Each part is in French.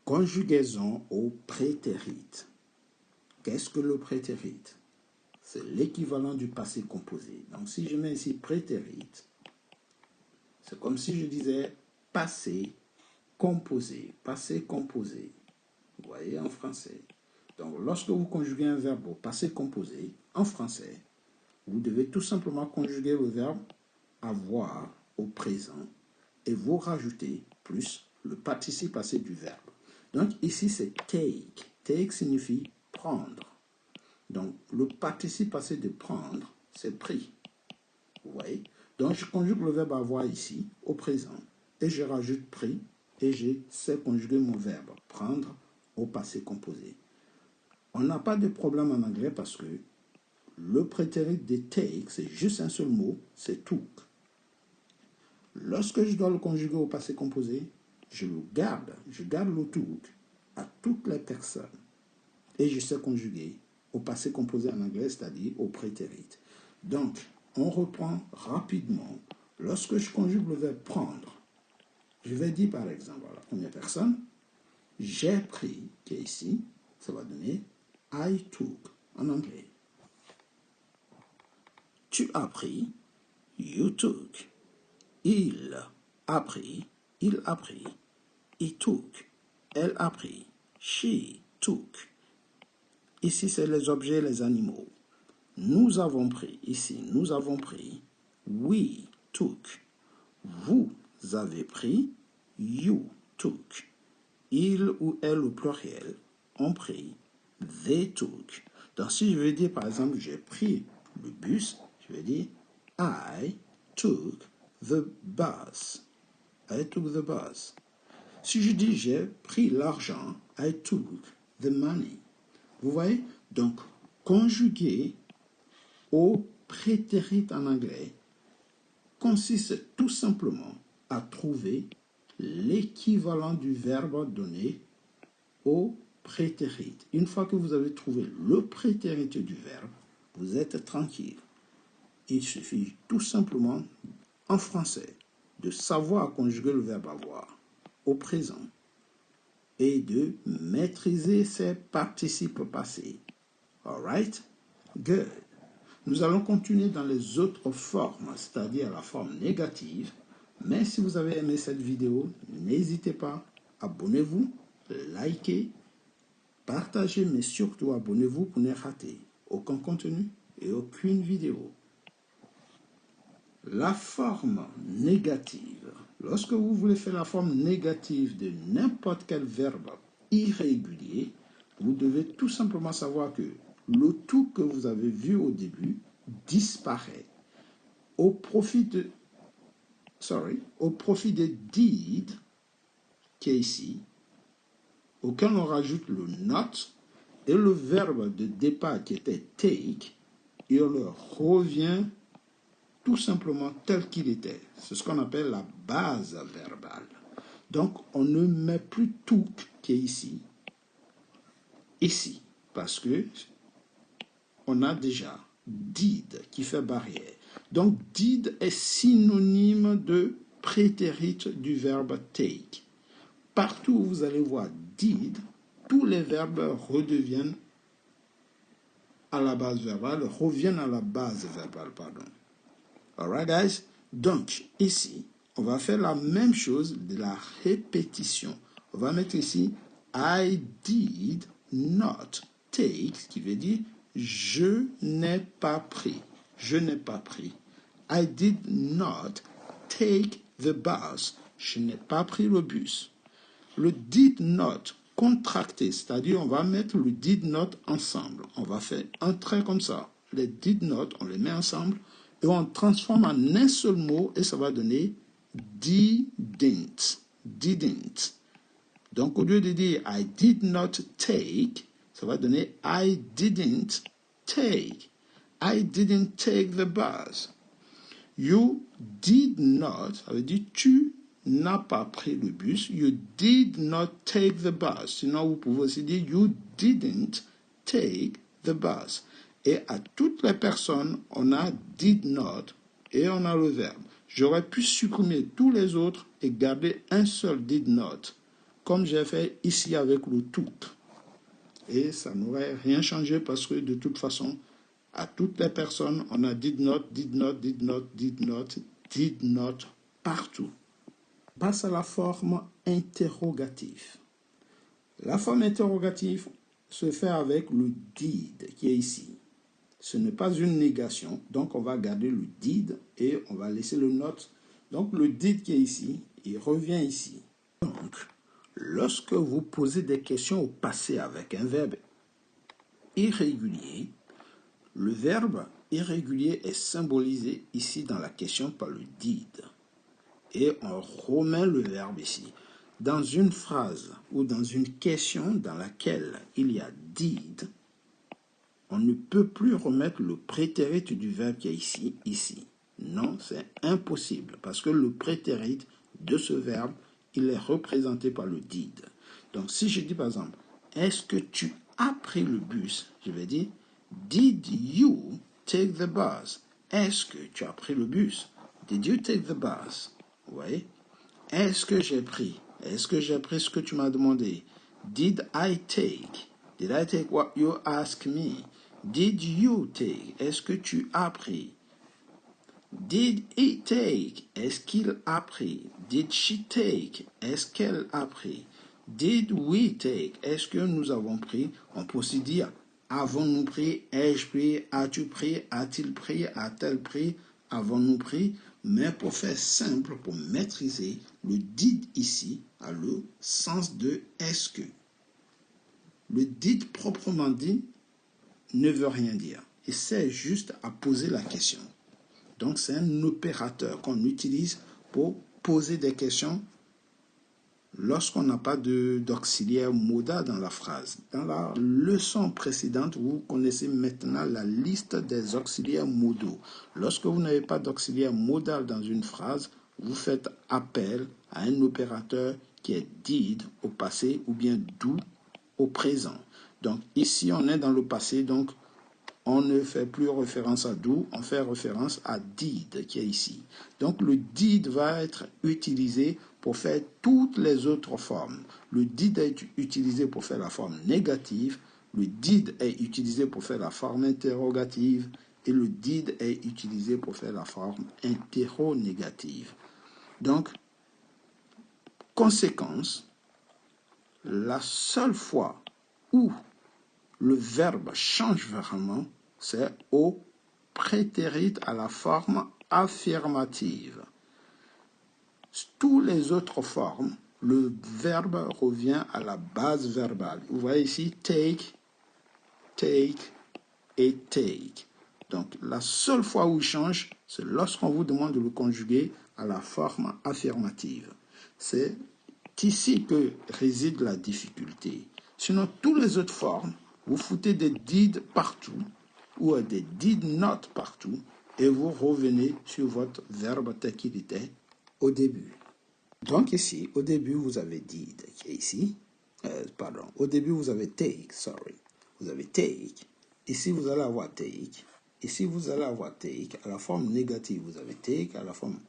Conjugaison au prétérit. Qu'est-ce que le prétérit? C'est l'équivalent du passé composé. Donc si je mets ici prétérit, c'est comme si je disais passé composé. Passé composé. Vous voyez en français. Donc lorsque vous conjuguez un verbe au passé composé, en français, vous devez tout simplement conjuguer le verbe avoir au présent et vous rajoutez plus le participe passé du verbe. Donc ici c'est take. Take signifie prendre. Donc le participe passé de prendre, c'est pris. Vous voyez? Donc je conjugue le verbe avoir ici au présent et je rajoute pris et je sais conjuguer mon verbe prendre au passé composé. On n'a pas de problème en anglais parce que le prétérit de take, c'est juste un seul mot, c'est took. Lorsque je dois le conjuguer au passé composé, je garde le took à toutes les personnes. Et je sais conjuguer au passé composé en anglais, c'est-à-dire au prétérit. Donc, on reprend rapidement. Lorsque je conjugue le verbe prendre, je vais dire par exemple à la première personne, j'ai pris, qui est ici, ça va donner I took en anglais. Tu as pris, you took. Il a pris, il a pris. He took, elle a pris. She took. Ici, c'est les objets, les animaux. Nous avons pris, ici, nous avons pris. We took. Vous avez pris. You took. Il ou elle au pluriel ont pris. They took. Donc, si je veux dire, par exemple, j'ai pris le bus, je vais dire I took the bus. I took the bus. Si je dis j'ai pris l'argent, I took the money. Vous voyez? Donc, conjuguer au prétérit en anglais consiste tout simplement à trouver l'équivalent du verbe donné au prétérit. Une fois que vous avez trouvé le prétérit du verbe, vous êtes tranquille. Il suffit tout simplement, en français, de savoir conjuguer le verbe avoir au présent et de maîtriser ses participes passés. All right? Good. Nous allons continuer dans les autres formes, c'est-à-dire la forme négative. Mais si vous avez aimé cette vidéo, n'hésitez pas, abonnez-vous, likez, partagez, mais surtout abonnez-vous pour ne rater aucun contenu et aucune vidéo. La forme négative. Lorsque vous voulez faire la forme négative de n'importe quel verbe irrégulier, vous devez tout simplement savoir que le tout que vous avez vu au début disparaît au profit de did qui est ici, auquel on rajoute le not et le verbe de départ qui était take, il leur revient tout simplement tel qu'il était. C'est ce qu'on appelle la base verbale. Donc, on ne met plus took qui est ici, parce que on a déjà did qui fait barrière. Donc, did est synonyme de prétérit du verbe take. Partout où vous allez voir did, tous les verbes reviennent à la base verbale, Alright, guys? Donc, ici, on va faire la même chose de la répétition. On va mettre ici I did not take, ce qui veut dire je n'ai pas pris. Je n'ai pas pris. I did not take the bus. Je n'ai pas pris le bus. Le did not contracté, c'est-à-dire on va mettre le did not ensemble. On va faire un trait comme ça. Les did not, on les met ensemble et on transforme en un seul mot et ça va donner didn't. Didn't. Donc au lieu de dire I did not take, ça va donner I didn't take. I didn't take the bus. You did not, ça veut dire tu n'as pas pris le bus. You did not take the bus. Sinon, vous pouvez aussi dire you didn't take the bus. Et à toutes les personnes, on a did not et on a le verbe. J'aurais pu supprimer tous les autres et garder un seul did not. comme j'ai fait ici avec le took. Et ça n'aurait rien changé parce que de toute façon, à toutes les personnes, on a did not, did not, did not, did not, did not partout. Passe à la forme interrogative. La forme interrogative se fait avec le did qui est ici. Ce n'est pas une négation, donc on va garder le did et on va laisser le not. Donc le did qui est ici, il revient ici. Donc, lorsque vous posez des questions au passé avec un verbe irrégulier, le verbe irrégulier est symbolisé ici dans la question par le did. Et on remet le verbe ici. Dans une phrase ou dans une question dans laquelle il y a did, on ne peut plus remettre le prétérit du verbe qui est ici. Non, c'est impossible parce que le prétérit de ce verbe, il est représenté par le did. Donc, si je dis par exemple, est-ce que tu as pris le bus? Je vais dire, did you take the bus? Est-ce que tu as pris le bus? Did you take the bus? Vous voyez? Est-ce que j'ai pris? Est-ce que j'ai pris ce que tu m'as demandé? Did I take? Did I take what you asked me? Did you take? Est-ce que tu as pris? Did he take? Est-ce qu'il a pris? Did she take? Est-ce qu'elle a pris? Did we take? Est-ce que nous avons pris? On peut aussi dire, avons-nous pris? Ai-je pris? As-tu pris? A-t-il pris? A-t-elle pris? Avons-nous pris? Mais pour faire simple, pour maîtriser, le did ici a le sens de est-ce que. Le did proprement dit ne veut rien dire. Et c'est juste à poser la question. Donc c'est un opérateur qu'on utilise pour poser des questions lorsqu'on n'a pas d'auxiliaire modal dans la phrase. Dans la leçon précédente, vous connaissez maintenant la liste des auxiliaires modaux. Lorsque vous n'avez pas d'auxiliaire modal dans une phrase, vous faites appel à un opérateur qui est did au passé ou bien do au présent. Donc ici, on est dans le passé, donc on ne fait plus référence à do, on fait référence à did qui est ici. Donc le did va être utilisé pour faire toutes les autres formes. Le did est utilisé pour faire la forme négative, le did est utilisé pour faire la forme interrogative et le did est utilisé pour faire la forme interronégative. Donc, conséquence, la seule fois où le verbe change vraiment, c'est au prétérit à la forme affirmative. Toutes les autres formes, le verbe revient à la base verbale. Vous voyez ici, take et take. Donc, la seule fois où il change, c'est lorsqu'on vous demande de le conjuguer à la forme affirmative. C'est ici que réside la difficulté. Sinon, toutes les autres formes, vous foutez des did partout ou des did not partout et vous revenez sur votre verbe tel qu'il était au début. Donc ici, au début, vous avez did qui est ici. Au début, vous avez take, Vous avez take. Ici, vous allez avoir take. Ici, vous allez avoir take. À la forme négative, vous avez take. À la forme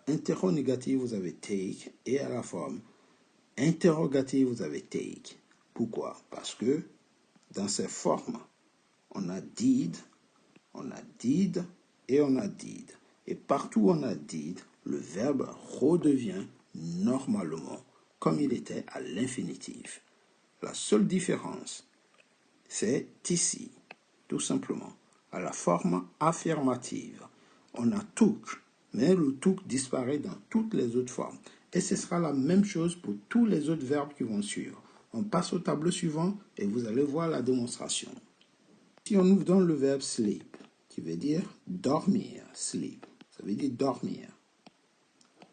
interrogative, vous avez take. Et à la forme interrogative, vous avez take. Pourquoi? Parce que dans ces formes, on a did et on a did. Et partout où on a did, le verbe redevient normalement comme il était à l'infinitif. La seule différence, c'est ici, tout simplement, à la forme affirmative. On a took, mais le took disparaît dans toutes les autres formes. Et ce sera la même chose pour tous les autres verbes qui vont suivre. On passe au tableau suivant et vous allez voir la démonstration. Si on ouvre dans le verbe sleep, qui veut dire dormir, sleep, ça veut dire dormir.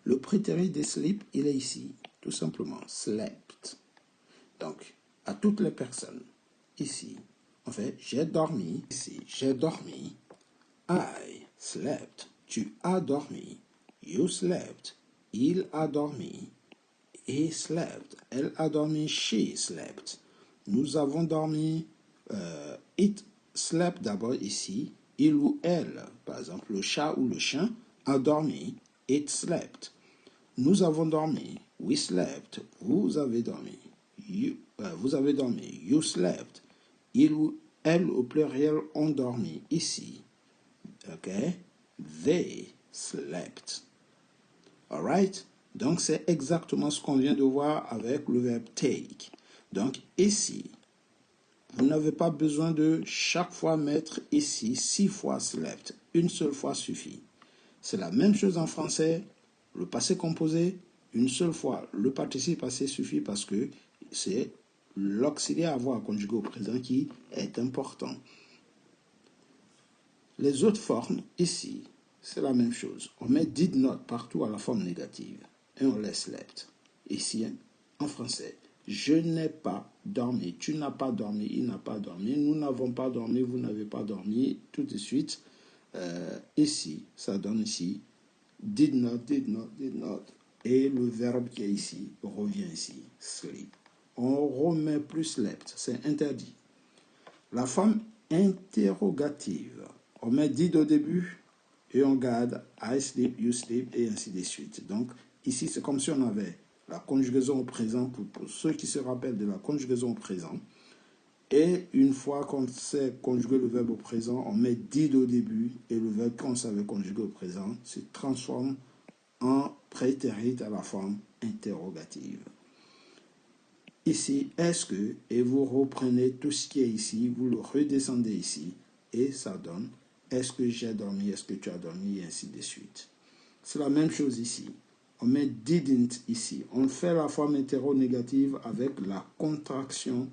Le prétérit de sleep, il est ici, tout simplement, slept. Donc, à toutes les personnes, ici, on fait j'ai dormi, ici, j'ai dormi, I slept, tu as dormi, you slept, il a dormi, he slept, elle a dormi, she slept, nous avons dormi, it slept d'abord ici, il ou elle, par exemple le chat ou le chien a dormi, it slept. Nous avons dormi, We slept. Vous avez dormi. Vous avez dormi. You slept. Il ou elle au pluriel ont dormi. Ici. OK? They slept. Alright? Donc, c'est exactement ce qu'on vient de voir avec le verbe take. Donc, ici, vous n'avez pas besoin de chaque fois mettre ici 6 fois slept. Une seule fois suffit. C'est la même chose en français. Le passé composé, une seule fois. Le participe passé suffit parce que c'est l'auxiliaire avoir conjugué au présent qui est important. Les autres formes, ici, c'est la même chose. On met did not partout à la forme négative et on laisse slept. Ici, en français, je n'ai pas dormi, tu n'as pas dormi, il n'a pas dormi, nous n'avons pas dormi, vous n'avez pas dormi, tout de suite. Ici, ça donne ici did not, did not, did not. Et le verbe qui est ici revient ici, sleep. On remet plus slept, c'est interdit. La forme interrogative, on met did au début et on garde I sleep, you sleep et ainsi de suite. Donc ici c'est comme si on avait la conjugaison au présent pour ceux qui se rappellent de la conjugaison au présent. Et une fois qu'on sait conjuguer le verbe au présent, on met did au début et le verbe qu'on savait conjuguer au présent se transforme en prétérit à la forme interrogative. Ici, est-ce que, et vous reprenez tout ce qui est ici, vous le redescendez ici, et ça donne, est-ce que j'ai dormi, est-ce que tu as dormi, et ainsi de suite. C'est la même chose ici. On met didn't ici. On fait la forme hétéronégative avec la contraction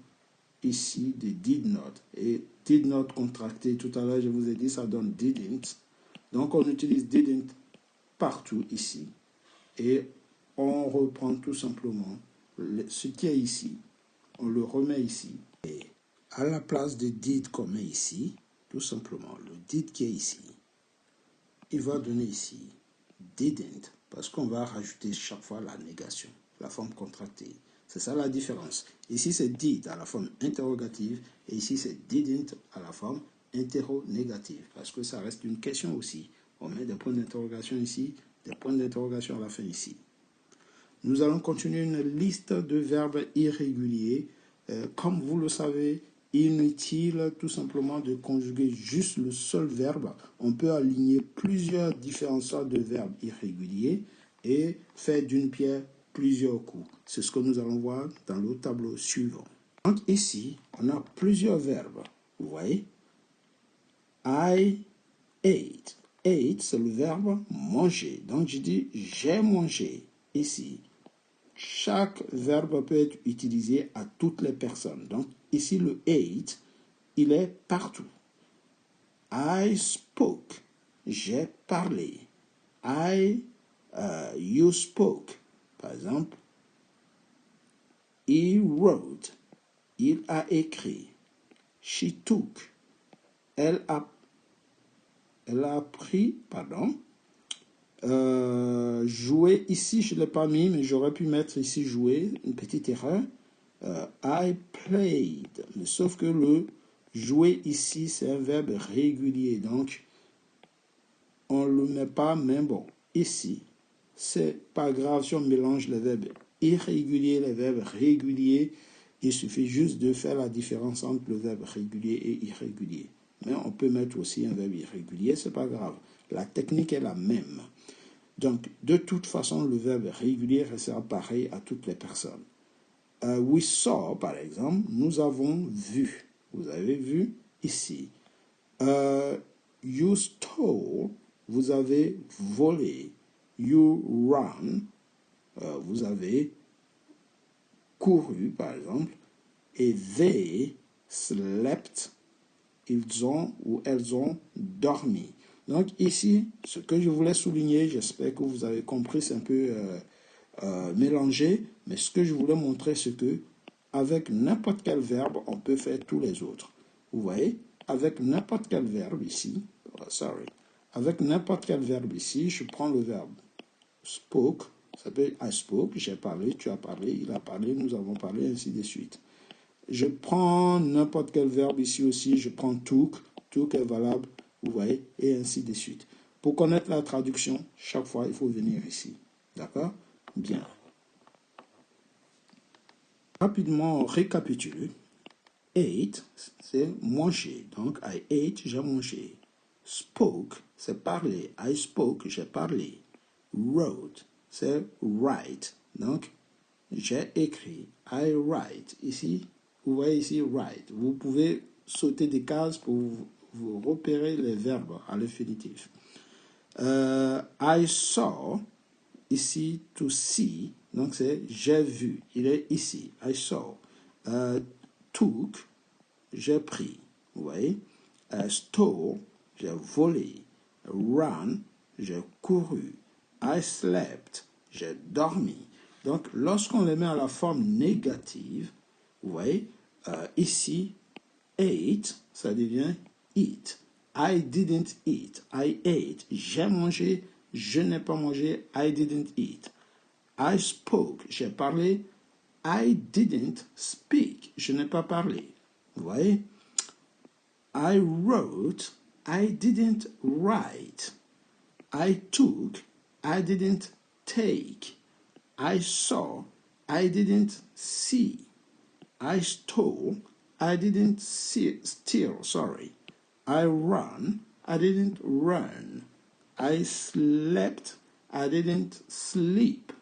ici de did not. Et did not contracté, tout à l'heure je vous ai dit, ça donne didn't. Donc on utilise didn't partout ici. Et on reprend tout simplement ce qui est ici, on le remet ici. Et à la place de did qu'on met ici, tout simplement, le did qui est ici, il va donner ici didn't, parce qu'on va rajouter chaque fois la négation, la forme contractée. C'est ça la différence. Ici, c'est did à la forme interrogative, et ici, c'est didn't à la forme hétéronégative, parce que ça reste une question aussi. On met des points d'interrogation ici, des points d'interrogation à la fin ici. Nous allons continuer une liste de verbes irréguliers. Comme vous le savez, inutile tout simplement de conjuguer juste le seul verbe. On peut aligner plusieurs différentes sortes de verbes irréguliers et faire d'une pierre plusieurs coups. C'est ce que nous allons voir dans le tableau suivant. Donc ici, on a plusieurs verbes. Vous voyez? I ate. Ate, c'est le verbe manger. Donc je dis j'ai mangé. Ici, chaque verbe peut être utilisé à toutes les personnes. Donc, ici, le ate, il est partout. I spoke. J'ai parlé. You spoke. Par exemple, he wrote. Il a écrit. She took. Elle a pris, pardon. Jouer ici je ne l'ai pas mis, mais j'aurais pu mettre ici jouer, une petite erreur. I played, mais sauf que le jouer ici c'est un verbe régulier, donc on ne le met pas, mais bon, ici c'est pas grave si on mélange les verbes irréguliers et les verbes réguliers. Il suffit juste de faire la différence entre le verbe régulier et irrégulier, mais on peut mettre aussi un verbe irrégulier, c'est pas grave, la technique est la même. Donc, de toute façon, le verbe régulier restera pareil à toutes les personnes. We saw, par exemple, nous avons vu. Vous avez vu ici. You stole, vous avez volé. You ran, vous avez couru, par exemple. Et they slept, ils ont ou elles ont dormi. Donc ici, ce que je voulais souligner, j'espère que vous avez compris, c'est un peu mélangé, mais ce que je voulais montrer, c'est que avec n'importe quel verbe, on peut faire tous les autres. Vous voyez, avec n'importe quel verbe ici, avec n'importe quel verbe ici, je prends le verbe spoke, ça peut être I spoke, j'ai parlé, tu as parlé, il a parlé, nous avons parlé, ainsi de suite. Je prends n'importe quel verbe ici aussi, je prends took est valable, vous voyez, et ainsi de suite. Pour connaître la traduction, chaque fois, il faut venir ici. D'accord? Bien. Rapidement, on récapitule. Ate, c'est manger. Donc, I ate, j'ai mangé. Spoke, c'est parler. I spoke, j'ai parlé. Wrote, c'est write. Donc, j'ai écrit. I write. Ici, vous voyez ici, write. Vous pouvez sauter des cases pour vous repérer les verbes à l'infinitif. I saw, ici, to see, donc c'est j'ai vu, il est ici, I saw. Took, j'ai pris, vous voyez. Stole, j'ai volé. Run, j'ai couru. I slept, j'ai dormi. Donc, lorsqu'on les met à la forme négative, vous voyez, ici, ate, ça devient eat. I didn't eat. I ate. J'ai mangé. Je n'ai pas mangé. I didn't eat. I spoke. J'ai parlé. I didn't speak. Je n'ai pas parlé. Vous voyez? I wrote. I didn't write. I took. I didn't take. I saw. I didn't see. I stole. I didn't steal. Sorry. I run, I didn't run. I slept, I didn't sleep.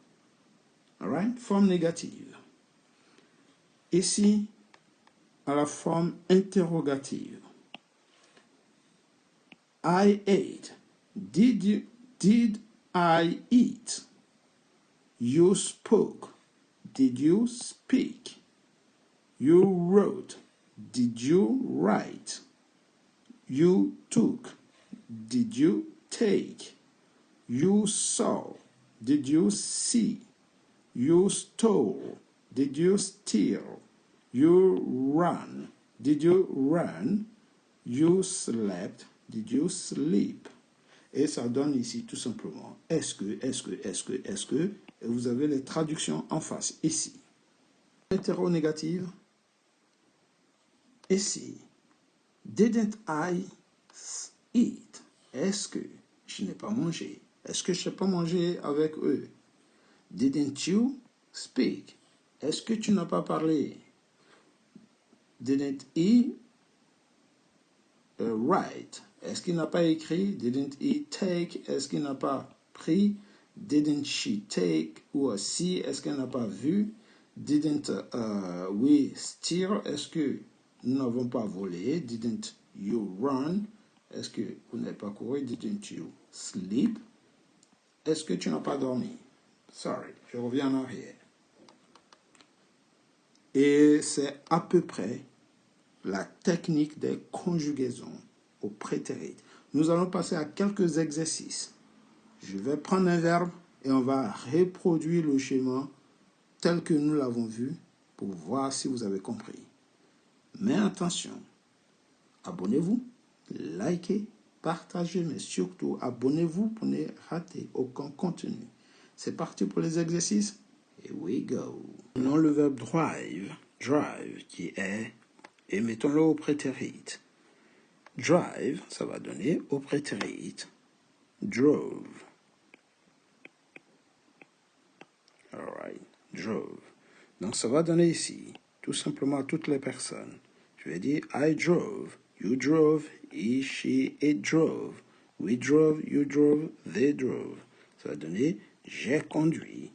All right? Forme négative. Ici, à la forme interrogative. I ate. Did I eat? You spoke. Did you speak? You wrote. Did you write? You took. Did you take? You saw. Did you see? You stole. Did you steal? You ran. Did you run? You slept. Did you sleep? Et ça donne ici tout simplement est-ce que, et vous avez les traductions en face ici. Hétéronégative. Ici. Didn't I eat? Est-ce que je n'ai pas mangé? Est-ce que je n'ai pas mangé avec eux? Didn't you speak? Est-ce que tu n'as pas parlé? Didn't he write? Est-ce qu'il n'a pas écrit? Didn't he take? Est-ce qu'il n'a pas pris? Didn't she take? Ou si, est-ce qu'elle n'a pas vu? Didn't we steal? Est-ce que nous n'avons pas volé? Didn't you run? Est-ce que vous n'avez pas couru? Didn't you sleep? Est-ce que tu n'as pas dormi? Sorry, je reviens en arrière. Et c'est à peu près la technique des conjugaisons au prétérit. Nous allons passer à quelques exercices. Je vais prendre un verbe et on va reproduire le schéma tel que nous l'avons vu pour voir si vous avez compris. Mais attention, abonnez-vous, likez, partagez, mais surtout abonnez-vous pour ne rater aucun contenu. C'est parti pour les exercices. Here we go. Prenons le verbe drive, qui est, et mettons-le au prétérit. Drive, ça va donner au prétérit. Drove. Alright, drove. Donc ça va donner ici, tout simplement à toutes les personnes. Je vais dire I drove, you drove, he, she, it drove. We drove, you drove, they drove. Ça va donner j'ai conduit.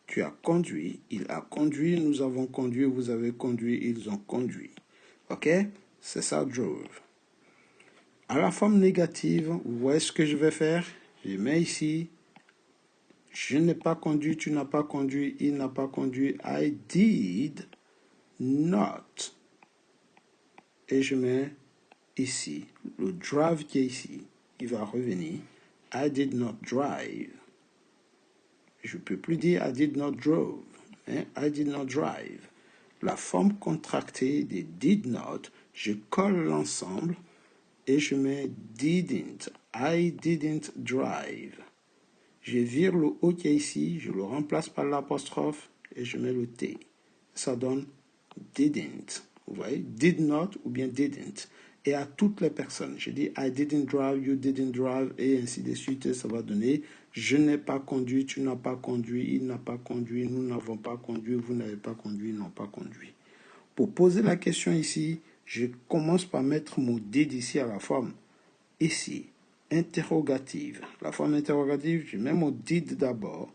Tu as conduit, il a conduit, nous avons conduit, vous avez conduit, ils ont conduit. Ok? C'est ça, drove. À la forme négative, vous voyez ce que je vais faire? Je mets ici, je n'ai pas conduit, tu n'as pas conduit, il n'a pas conduit. I did not. Et je mets ici, le drive qui est ici, il va revenir. I did not drive. Je ne peux plus dire I did not drove. Hein? I did not drive. La forme contractée des did not, je colle l'ensemble et je mets didn't. I didn't drive. Je vire le O qui est ici, je le remplace par l'apostrophe et je mets le T. Ça donne didn't. Vous voyez, did not ou bien didn't. et à toutes les personnes. Je dis I didn't drive, you didn't drive, et ainsi de suite. Ça va donner je n'ai pas conduit, tu n'as pas conduit, il n'a pas conduit, nous n'avons pas conduit, vous n'avez pas conduit, ils n'ont pas conduit. Pour poser la question ici, je commence par mettre mon did ici à la forme. Ici, interrogative. La forme interrogative, je mets mon did d'abord.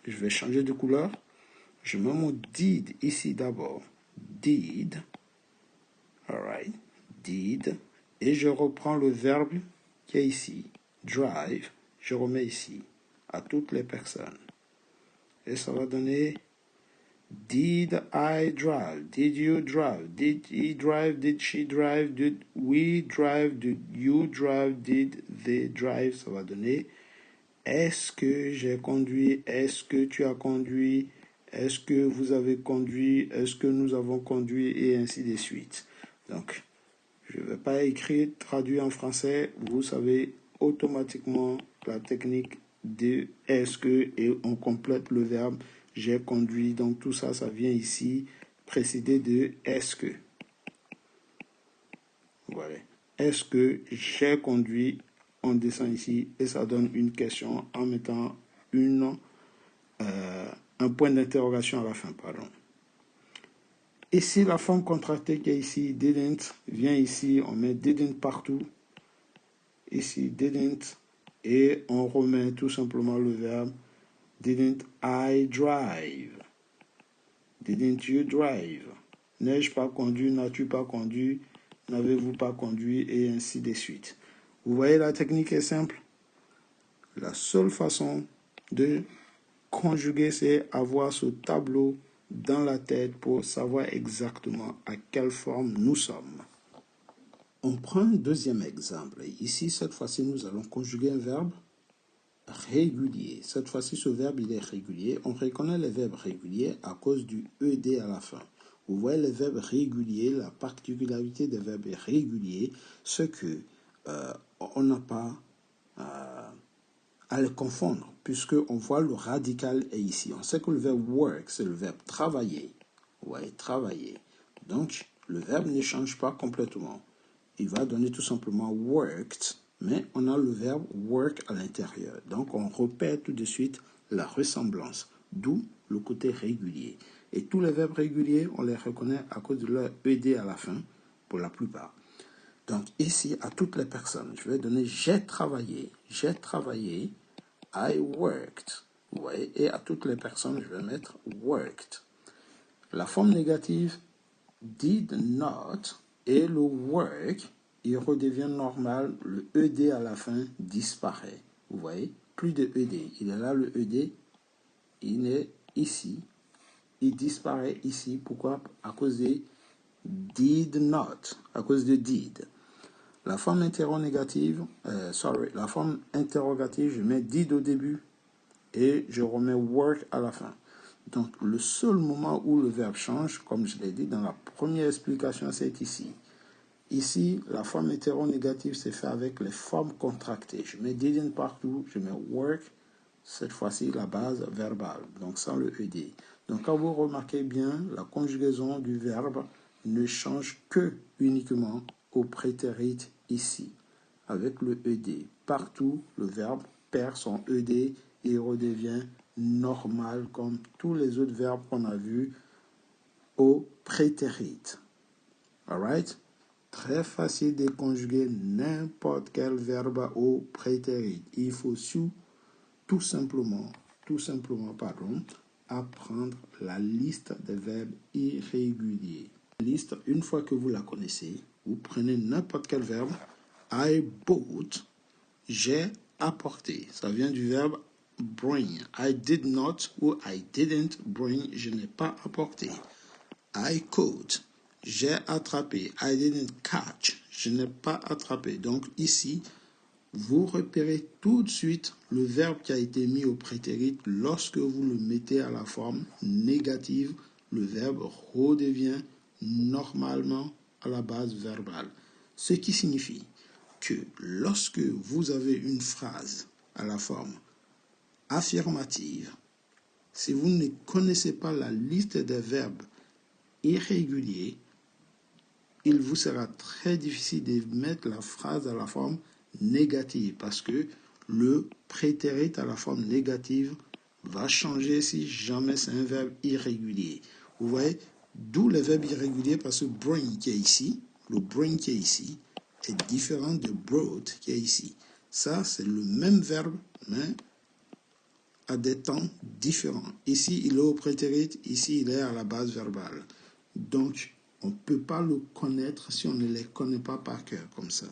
Je vais changer de couleur. Je mets mon did ici d'abord. Did. Alright. Did. Et je reprends le verbe qui est ici. Drive. Je remets ici. À toutes les personnes. Et ça va donner did I drive? Did you drive? Did he drive? Did she drive? Did we drive? Did you drive? Did they drive? Ça va donner est-ce que j'ai conduit? Est-ce que tu as conduit? Est-ce que vous avez conduit? Est-ce que nous avons conduit? Et ainsi de suite. Donc, je ne vais pas écrire, traduire en français. Vous savez automatiquement la technique de est-ce que et on complète le verbe j'ai conduit. Donc, tout ça, ça vient ici précédé de est-ce que. Voilà. Est-ce que j'ai conduit? On descend ici et ça donne une question en mettant un point d'interrogation à la fin. Pardon. Ici, la forme contractée qui est ici, didn't, vient ici, on met didn't partout. Ici, didn't, et on remet tout simplement le verbe didn't I drive? Didn't you drive? N'ai-je pas conduit? N'as-tu pas conduit? N'avez-vous pas conduit? Et ainsi de suite. Vous voyez, la technique est simple. La seule façon de conjuguer, c'est avoir ce tableau dans la tête pour savoir exactement à quelle forme nous sommes. On prend un deuxième exemple. Ici, cette fois-ci, nous allons conjuguer un verbe régulier. Cette fois-ci, ce verbe, il est régulier. On reconnaît les verbes réguliers à cause du ED à la fin. Vous voyez les verbes réguliers, la particularité des verbes réguliers, c'est que on n'a pas à les confondre, puisqu'on voit le radical est ici. On sait que le verbe work, c'est le verbe travailler. Ouais, travailler. Donc, le verbe ne change pas complètement. Il va donner tout simplement worked, mais on a le verbe work à l'intérieur. Donc, on repère tout de suite la ressemblance, d'où le côté régulier. Et tous les verbes réguliers, on les reconnaît à cause de leur ED à la fin, pour la plupart. Donc, ici, à toutes les personnes, je vais donner j'ai travaillé, I worked. Ouais, et à toutes les personnes, je vais mettre worked. La forme négative, did not, et le work, il redevient normal, le ED à la fin disparaît. Vous voyez, plus de ED. Il est là, le ED, il est ici. Il disparaît ici. Pourquoi? À cause de did not, à cause de did. La forme interrogative, la forme interrogative, je mets did au début et je remets work à la fin. Donc, le seul moment où le verbe change, comme je l'ai dit dans la première explication, c'est ici. Ici, la forme hétéronégative c'est fait avec les formes contractées. Je mets didn't partout, je mets work, cette fois-ci la base verbale, donc sans le ED. Donc, quand vous remarquez bien, la conjugaison du verbe ne change que uniquement au prétérit ici, avec le ED. Partout, le verbe perd son ED et redevient normal comme tous les autres verbes qu'on a vus au prétérit. Alright? Très facile de conjuguer n'importe quel verbe au prétérit. Il faut tout simplement, apprendre la liste des verbes irréguliers. Liste, une fois que vous la connaissez, vous prenez n'importe quel verbe. I bought, j'ai apporté. Ça vient du verbe bring. I did not ou I didn't bring, je n'ai pas apporté. I caught, j'ai attrapé. I didn't catch, je n'ai pas attrapé. Donc ici, vous repérez tout de suite le verbe qui a été mis au prétérit. Lorsque vous le mettez à la forme négative, le verbe redevient normalement à la base verbale. Ce qui signifie que lorsque vous avez une phrase à la forme affirmative, si vous ne connaissez pas la liste des verbes irréguliers, il vous sera très difficile de mettre la phrase à la forme négative parce que le prétérit à la forme négative va changer si jamais c'est un verbe irrégulier. Vous voyez, d'où le verbe irrégulier parce que bring qui est ici, le bring qui est ici, est différent de brought qui est ici. Ça, c'est le même verbe, mais à des temps différents. Ici, il est au prétérit, ici, il est à la base verbale. Donc, on ne peut pas le connaître si on ne les connaît pas par cœur, comme ça.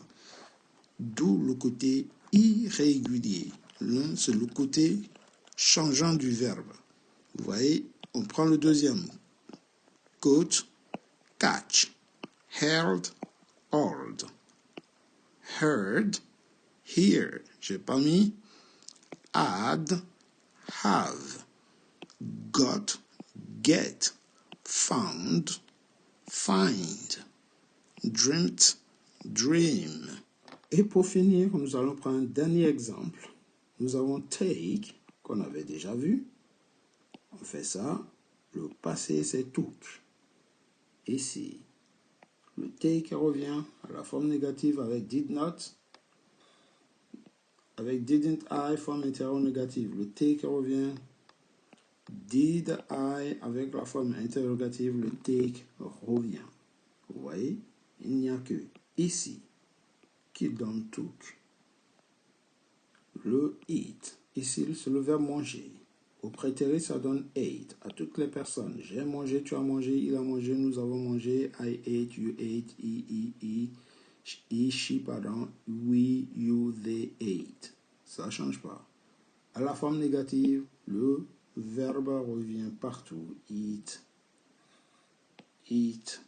D'où le côté irrégulier. L'un, c'est le côté changeant du verbe. Vous voyez, on prend le deuxième. Caught, catch. Held, hold. Heard, hear. J'ai pas mis had, have. Got, get. Found, find. Dreamt, dream. Et pour finir, nous allons prendre un dernier exemple. Nous avons take, qu'on avait déjà vu. On fait ça. Le passé, c'est took. Ici, le take revient à la forme négative avec did not. Avec didn't I, forme interrogative. Le take revient. Did I, avec la forme interrogative, le take revient. Vous voyez, il n'y a que ici qui donne took. Le eat. Ici, c'est le verbe manger. Au prétérit, ça donne ate. À toutes les personnes. J'ai mangé, tu as mangé, il a mangé, nous avons mangé. I ate, you ate, he, she, pardon. We, you, they ate. Ça ne change pas. À la forme négative, le verbe revient partout. Eat, eat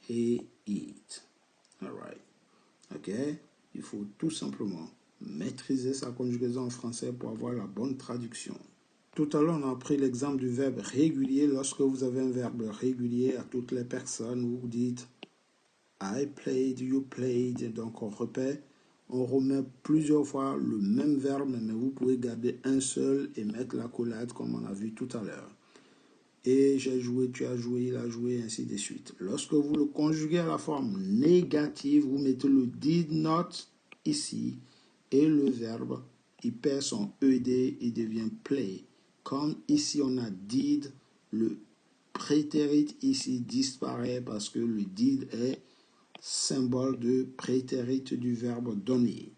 et eat. All right. OK? Il faut tout simplement maîtriser sa conjugaison en français pour avoir la bonne traduction. Tout à l'heure, on a pris l'exemple du verbe régulier. Lorsque vous avez un verbe régulier à toutes les personnes, vous dites I played, you played. Donc, on répète, on remet plusieurs fois le même verbe, mais vous pouvez garder un seul et mettre l'accolade comme on a vu tout à l'heure. Et j'ai joué, tu as joué, il a joué, ainsi de suite. Lorsque vous le conjuguez à la forme négative, vous mettez le did not ici et le verbe, il perd son ED, il devient play. Comme ici on a did, le prétérit ici disparaît parce que le did est symbole de prétérit du verbe donner.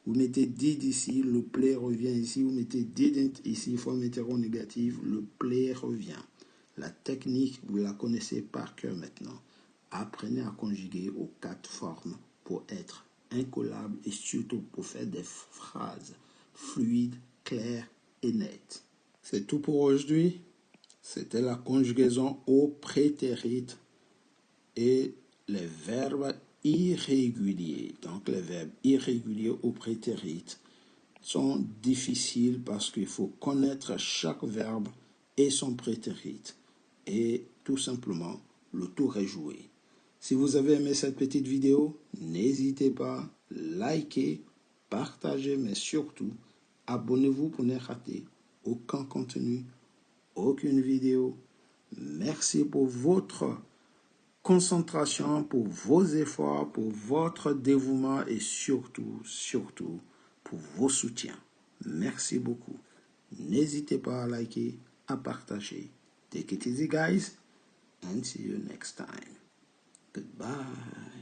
Vous mettez did ici, le play revient ici. Vous mettez didn't ici, forme hétéronégative, le play revient. La technique, vous la connaissez par cœur maintenant. Apprenez à conjuguer aux 4 formes pour être incollable et surtout pour faire des phrases fluides, claires et nettes. C'est tout pour aujourd'hui. C'était la conjugaison au prétérit et les verbes irréguliers. Donc les verbes irréguliers au prétérit sont difficiles parce qu'il faut connaître chaque verbe et son prétérit. Et tout simplement, le tour est joué. Si vous avez aimé cette petite vidéo, n'hésitez pas à liker, partager, mais surtout, abonnez-vous pour ne rater aucun contenu, aucune vidéo. Merci pour votre concentration, pour vos efforts, pour votre dévouement et surtout, pour vos soutiens. Merci beaucoup. N'hésitez pas à liker, à partager. Take it easy, guys, and see you next time. Goodbye.